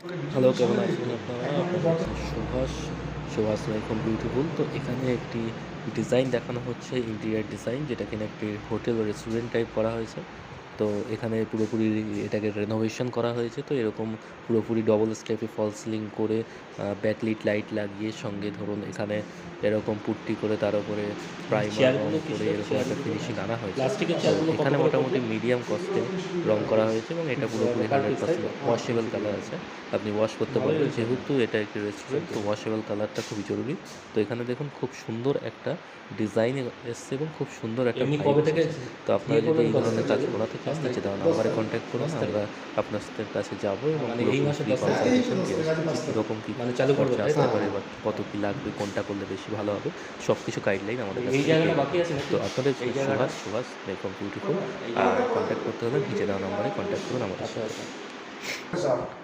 Hello, কেমন আছেন আপনারা? আপনারা হচ্ছে সুভাষ, সুভাষ লাইফ বিউটিফুল। তো এখানে একটি ডিজাইন দেখানো হচ্ছে, ইন্টেরিয়র ডিজাইন, যেটা কিনা একটি হোটেল ও রেস্টুরেন্ট টাইপ করা হয়েছে। তো এখানে পুরোপুরি এটাকে রেনোভেশন করা হয়েছে। তো এরকম পুরোপুরি ডবল স্টেপে ফলস সিলিং করে ব্যাকলিট লাইট লাগিয়ে, সঙ্গে ধরুন এখানে এরকম পুট্টি করে তার উপরে প্রাইমার রং চেয়ারগুলো করে কিসের? এরকম একটা চেয়ারগুলো ফিনিশিং আনা হয়েছে। প্লাস্টিকের তো চেয়ারগুলো কত এখানে করে মোটামুটি পড়বে? মিডিয়াম কস্টে রং করা হয়েছে এবং এটা পুরোপুরি পার পিস তাই 100% তো? আচ্ছা ওয়াশেবল ঠিক কালার আছে। আছে। আপনি ওয়াশ করতে ভালোই পারবেন, হয়েছে যেহেতু এটা একটি রেস্টুরেন্ট, তো সেটাই। ওয়াশেবল কালারটা খুবই জরুরি। তো এখানে দেখুন খুব সুন্দর একটা ডিজাইন এসছে এবং খুব সুন্দর একটা এমনি ভাইব কবে থেকে এসেছে। তো আপনারা বিয়ে যদি করবেন এই কবে ধরনের থেকে? কাজ করাতে চান, ৫ তারিখ? নিচে দেওয়া ১০ নাম্বারে তারিখ? কনট্যাক্ট করুন। ৫ তারিখ। আমরা আপনাদের কাছে যাবো এবং মানে এই পুরোপুরি মাসের ফ্রি ১০ তারিখ? কনসালটেশন দিয়ে আসবো যে কীরকম কী মানে চালু করবেন খরচা তাই আসতে তো? পারে বা কত কী লাগবে, কোনটা করলে বেশি ভালো হবে, সব কিছু গাইডলাইন আমাদের কাছ এই থেকে জায়গাটা পেয়ে বাকি যাবেন। আছে নাকি? তো আপনাদের এই জায়গাটা? সুহাস, সুহাস মেকম বিউটিফুল এই জায়গাটা? কনট্যাক্ট করতে হলে নিচে দেওয়া নাম্বারে কনট্যাক্ট করুন আমাদের আচ্ছা, সাথে। আচ্ছা।